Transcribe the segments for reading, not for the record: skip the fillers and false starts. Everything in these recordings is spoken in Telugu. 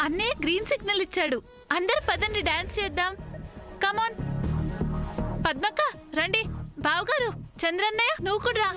అన్నయ్య గ్రీన్ సిగ్నల్ ఇచ్చాడు. అందరు పదండి డాన్స్ చేద్దాం. కమాన్ పద్మక్క రండి. బావగారు చంద్రన్నయ్య నువ్వు కూడా రా.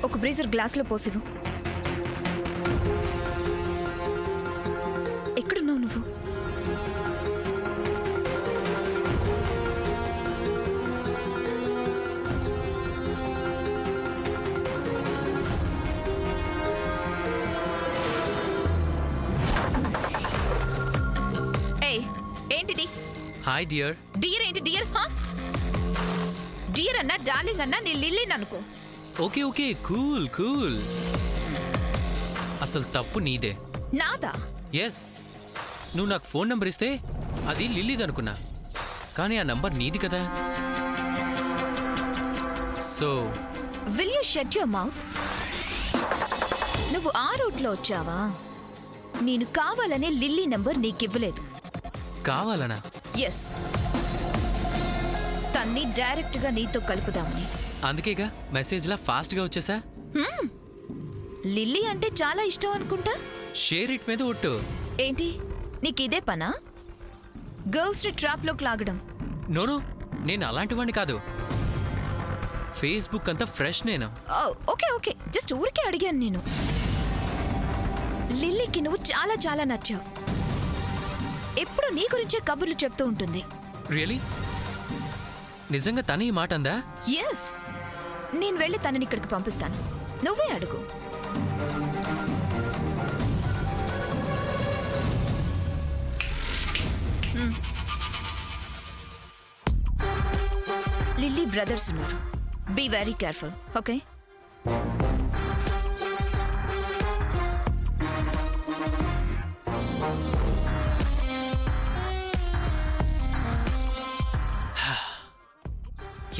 ఒక బ్రీజర్ గ్లాస్లో పోసివు. ఎక్కడున్నావు నువ్వు? ఏయ్ ఏంటిది? Hi dear. డియర్ ఏంటి డియర్? డియర్ అన్నా డార్లింగ్ అన్నా నీ లిల్లీని అనుకో. Okay okay cool cool. అసలు తప్పు నీదే. నాదా? ఎస్, నువ్వు నాకు ఫోన్ నంబర్ ఇస్తే అది లిల్లీది అనుకున్నా, కానీ ఆ నంబర్ నీది కదా. So will you shut your mouth? నువ్వు ఆ రూట్లో వచ్చావా? నేను కావాలనే లిల్లీ నంబర్ నీకివ్వలేదు. కావాలనా? ఎస్, తన్ని డైరెక్ట్ గా నీతో కలుపుదామని. అందుకేగా మెసేజ్లా ఫాస్ట్గా వచ్చేసా. లిల్లీ అంటే చాలా ఇష్టం అనుకుంటా. షేర్ ఇట్ మీద ఒట్టు. ఏంటి నీకిదే పనా? గర్ల్స్ ని ట్రాప్ లోకి లాగడం? నోను, నేను అలాంటి వాడిని కాదు. ఫేస్బుక్ అంతా ఫ్రెష్ నేను. ఓకే ఓకే, జస్ట్ ఊరికే అడిగాను నేను. లిల్లీకి నువ్వు చాలా చాలా నచ్చావు. ఎప్పుడు నీ గురించే కబుర్లు చెప్తూ ఉంటుంది. రియలీ? నిజంగా తను ఈ మాట అందా? ఎస్, నేను వెళ్ళి తనని ఇక్కడికి పంపిస్తాను. నువ్వే అడుగు. లిల్లీ బ్రదర్స్ ఉన్నారు. Be very careful, okay?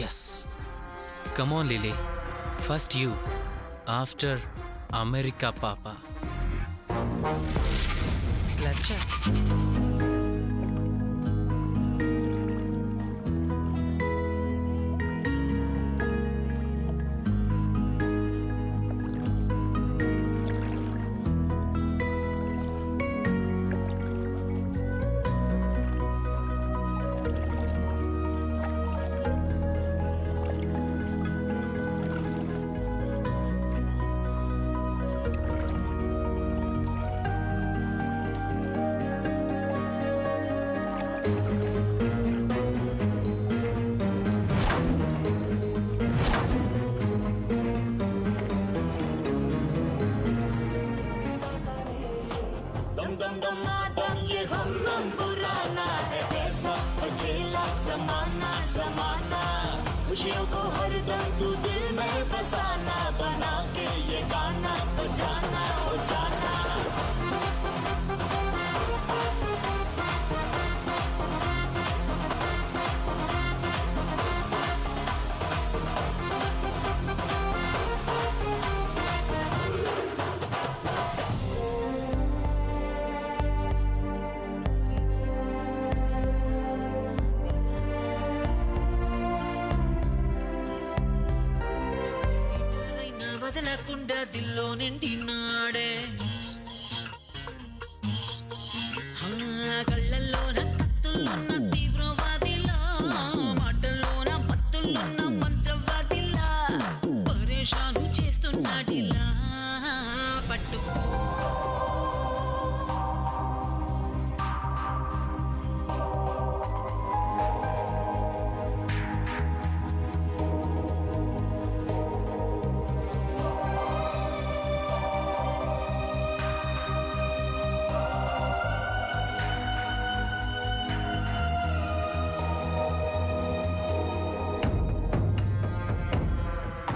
Yes. Come on, Lily. First you, after America, Papa. Clutch. खुशियों को हर दम तू दिल में बसाना, बना के ये गाना बजाना हो जाना। వదలకుండా దిల్లో నిండినాడే, కళ్ళల్లోన కత్తుల్లోన తీవ్రవాదిలా, మాటల్లోన మత్తుల్లోన మంత్రవాదిలా, పరేషాను చేస్తున్నాడిలా. పట్టు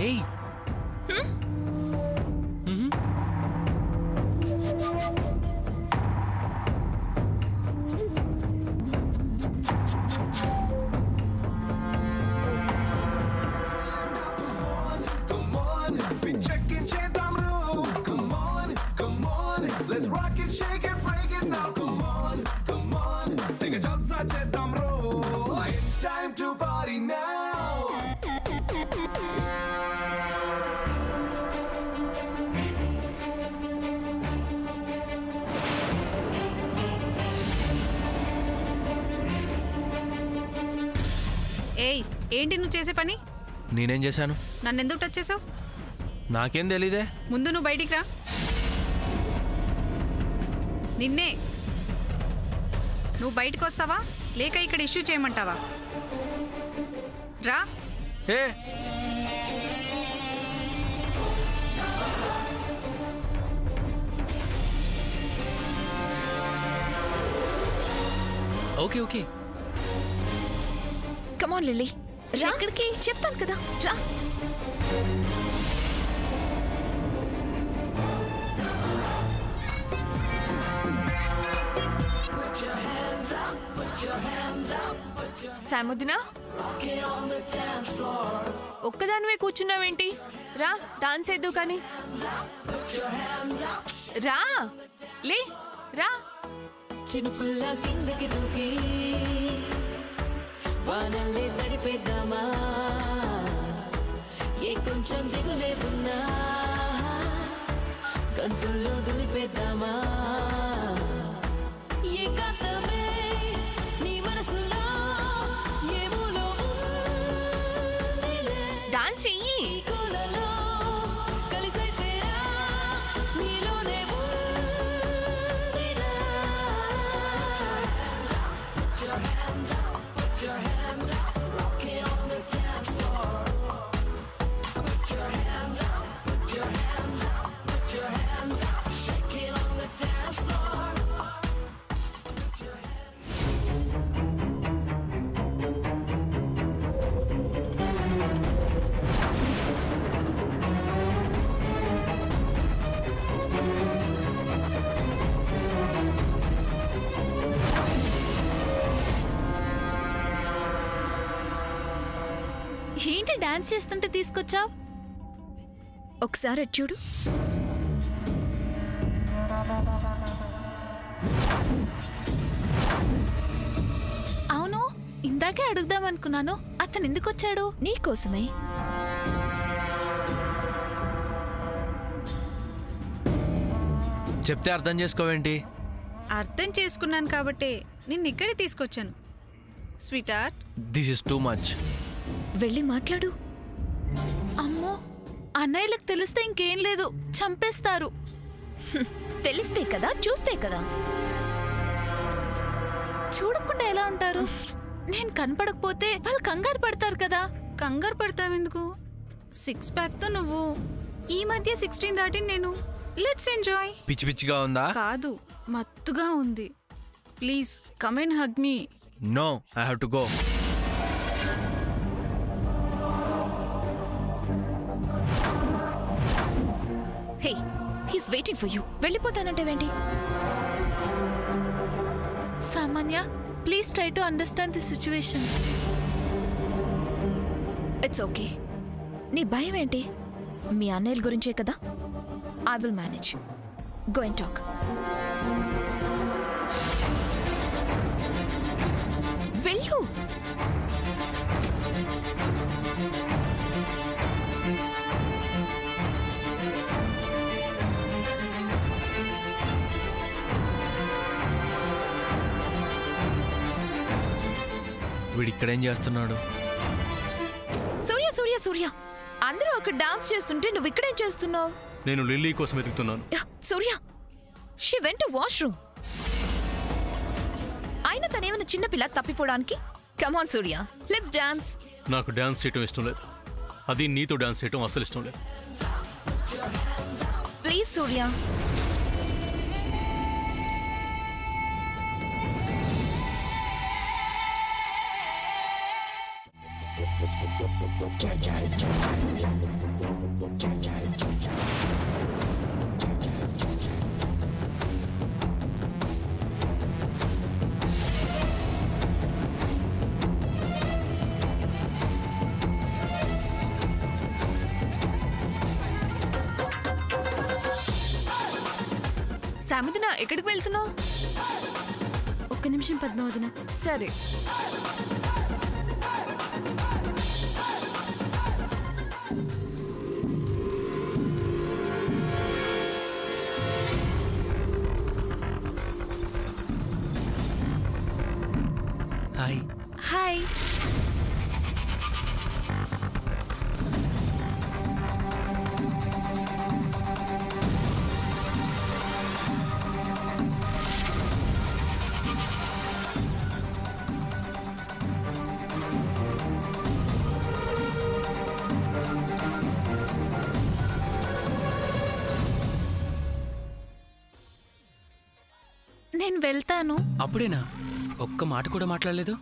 ఏయ్ మ్మ్. ఏయ్ ఏంటి నువ్వు చేసే పని? నేనేం చేశాను? నన్ను ఎందుకు టచ్ చేసావు? నాకేం తెలీదే. ముందు నువ్వు బయటికి రా. నిన్నే. నువ్వు బయటకు వస్తావా లేక ఇక్కడ ఇష్యూ చేయమంటావా? రా. ఏ ఓకే ఓకే. కమాన్ లిల్లీ, రా. ఎక్కడికి? చెప్తాను కదా, రా. సాముదిన, ఒక్కదానివే కూర్చున్నావేంటి? రా డాన్స్ వేద్దు కానీ. రా లే, రా. చినుకుల్లా కిందకి దూకి వానల్లే నడిపేద్దామా, ఏ కొంచెం దిగులే ఉన్నా గంతుల్లో దులిపేద్దామా, ఏ కాంతమే నీ మనసులో ఏ మూలో ఉందిలే. డాన్స్ చెయ్యి. ఈ కోలలో కలిసైతేరా నీలోనే ఉందిరా. ఏంటి డాన్స్ చేస్తుంటే తీసుకొచ్చావు? ఒకసారి అటు చూడు. అవును, ఇందాకే అడుగుదాం అనుకున్నాను, అతను ఎందుకు వచ్చాడు? నీకోసమే. చెప్తే అర్థం చేసుకోవేంటి? అర్థం చేసుకున్నాను కాబట్టే నిన్ను ఇక్కడే తీసుకొచ్చాను. Sweet heart, this is too much. వెళ్ళి మాట్లాడు. అమ్మో, అన్నయ్యలకు తెలిస్తే ఇంకేం లేదు, చంపేస్తారు. తెలిస్తే కదా, చూస్తే కదా. చూడకుండా ఎలా ఉంటారు? నేను కనపడకపోతే వాళ్ళు కంగారు పడతారు కదా. కంగారు పడతావెందుకు? 6 ప్యాక్తో నువ్వు, ఈ మధ్య 16 దాటి నేను. Let's enjoy. పిచ్చి పిచ్చిగా ఉందా? కాదు, మత్తుగా ఉంది. Please come and hug me. No, I have to go. Hey, he's waiting for you. వెళ్ళిపోతానంటావేంటి? Samanya, please try to understand the situation. It's okay. నీ భయం ఏంటి? మీ అన్నయ్యల గురించే కదా. I will manage. Go and talk. వెళ్ళు. వీడు ఇక్కడేం చేస్తున్నాడు? సూర్య సూర్య సూర్య, అందరూ అక్కడ డాన్స్ చేస్తుంటే నువ్వు ఇక్కడేం చేస్తున్నావు? నేను లిల్లీ కోసం వెతుకుతున్నాను. Surya, she went to washroom. అయినా తనేమైనా చిన్నపిల్ల తప్పిపోవడానికి? Come on Surya, let's dance. నాకు డాన్స్ చేయటం ఇష్టం లేదు. అది నీతో డాన్స్ చేయటం అస్సలు ఇష్టం లేదు. ప్లీజ్ సూర్య. సామిదిన ఎక్కడికి వెళ్తున్నావు? ఒక్క నిమిషం పద్మావదిన. సరే. హాయ్. హాయ్. నేను వెళ్తాను. అప్పుడేనా? ఒక్క మాట కూడా మాట్లాడలేదు.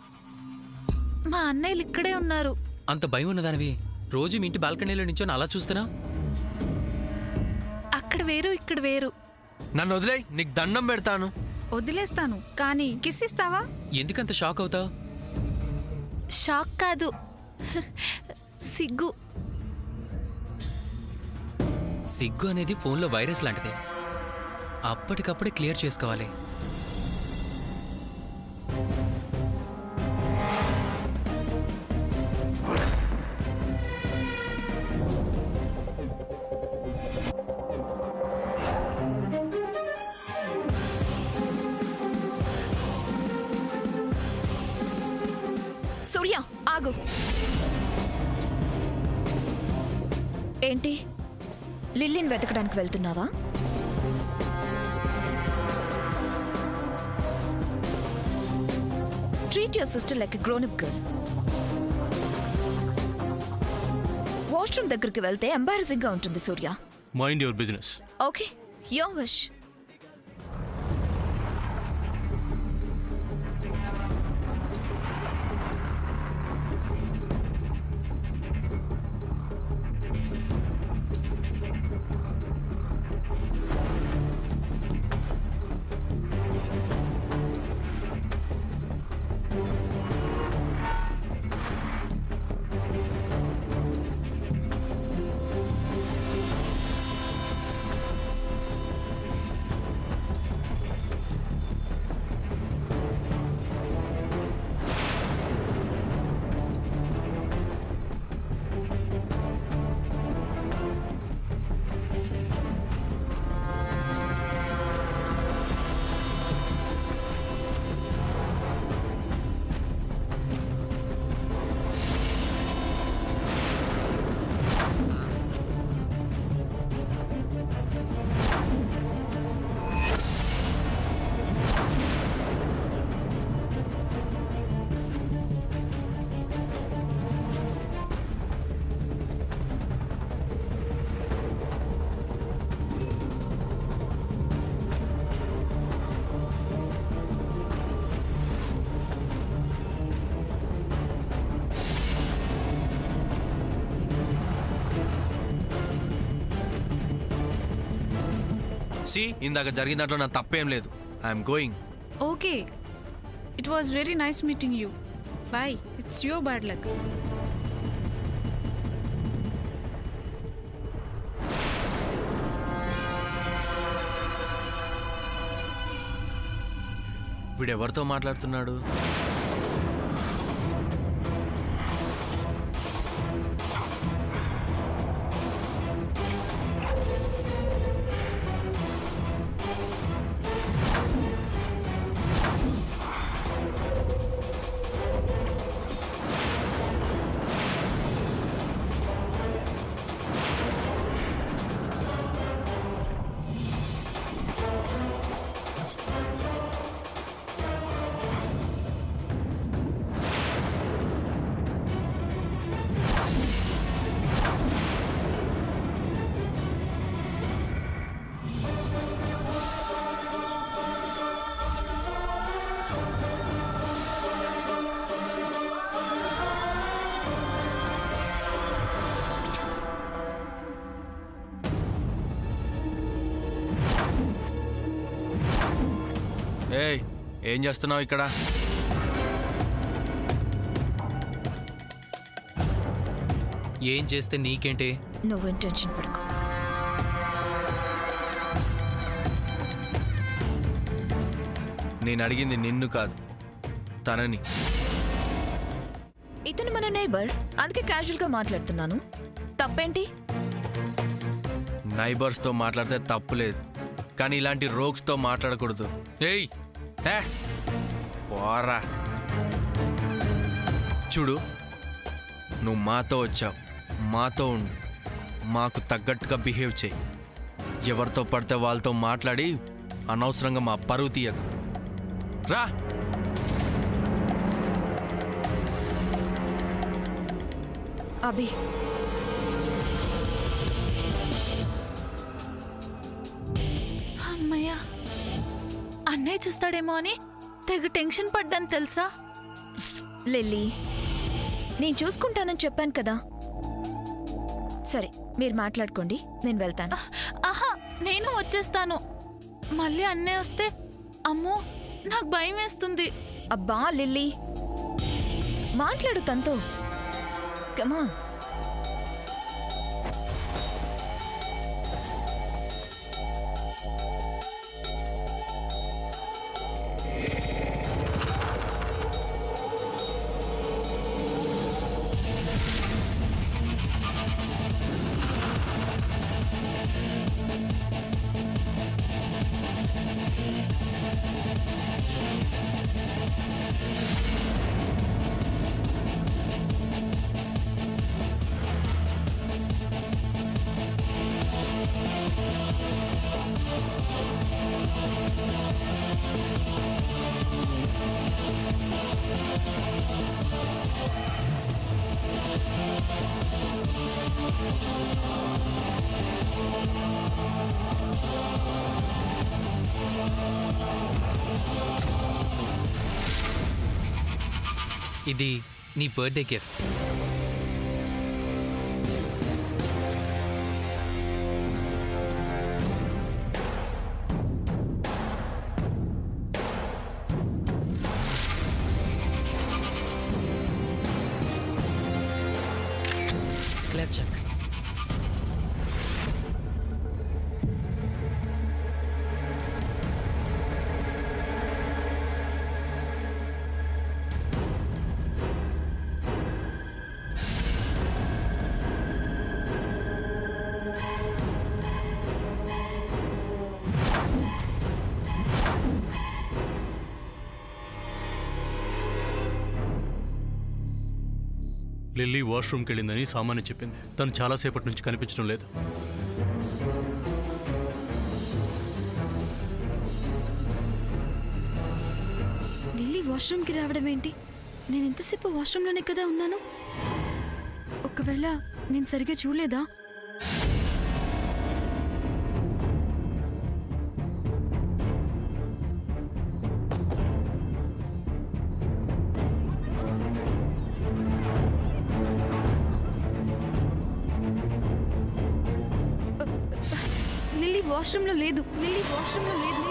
మా అన్నయ్యలు ఇక్కడే ఉన్నారు. అంత భయం ఉన్నదానివి రోజు మీ ఇంటి బాల్కనీలో నుంచో అలా చూస్తున్నా. అక్కడ వేరు, ఇక్కడ వేరు. నన్ను వదిలే, నీకు దండం పెడతాను. వదిలేస్తాను కానీ కిస్ ఇస్తావా? ఎందుకంత షాక్ అవుతావు? షాక్ కాదు, సిగ్గు. సిగ్గు అనేది ఫోన్లో వైరస్ లాంటిది. అప్పటికప్పుడే క్లియర్ చేసుకోవాలి. సూర్య ఆగు. ఏంటి, లిల్లీని వెతకడానికి వెళ్తున్నావా? Treat your sister like a grown up girl. Washroom దగ్గరికి వెళ్తే ఎంబారసింగ్ గా ఉంటుంది Surya. Mind your business. Okay, your wish. ఇందాక జరిగిన దాంట్లో నా తప్పేం లేదు. I'm going. Okay, it was very nice meeting you. Bye. It's your bad luck. వీడెవరితో మాట్లాడుతున్నాడు? ఏం చేస్తున్నావు ఇక్కడ? ఏం చేస్తే నీకేంటి? నువ్వు టెన్షన్ పడుకో. నేను అడిగింది నిన్ను కాదు, తనని. ఇతను మన నైబర్, అందుకే క్యాజువల్గా మాట్లాడుతున్నాను. తప్పేంటి? నైబర్స్తో మాట్లాడితే తప్పులేదు, కానీ ఇలాంటి రోగ్స్తో మాట్లాడకూడదు. ఏయ్ ఏ, పోరా. చూడు, నువ్వు మాతో వచ్చావు, మాతో ఉండు, మాకు తగ్గట్టుగా బిహేవ్ చేయి. ఎవరితో పడితే వాళ్ళతో మాట్లాడి అనవసరంగా మా పరువు తీయకు. రా. అభి, అమ్మయ్యా, అన్నయ్య చూస్తాడేమో అని తెగ టెన్షన్ పడ్డాను తెలుసా. లిల్లీ, నేను చూసుకుంటానని చెప్పాను కదా. సరే, మీరు మాట్లాడుకోండి, నేను వెళ్తాను. ఆహా, నేను వచ్చేస్తాను. మళ్ళీ అన్నయ్య వస్తే అమ్మో నాకు భయం వేస్తుంది. అబ్బా లిల్లీ, మాట్లాడు తనతో. కమాన్. ఇది నీ బర్త్డే గిఫ్ట్. Klatschak. లిల్లీ వాష్రూమ్కి వెళ్ళిందని సామాన్య చెప్పింది. తను చాలాసేపటి నుంచి కనిపించడం లేదు. లిల్లీ వాష్రూమ్కి రావడం ఏంటి? నేను ఎంతసేపు వాష్రూమ్లోనే కదా ఉన్నాను. ఒకవేళ నేను సరిగ్గా చూడలేదా? లిల్లీ వాష్రూమ్లో లేదు. లిల్లీ వాష్రూమ్లో లేదు.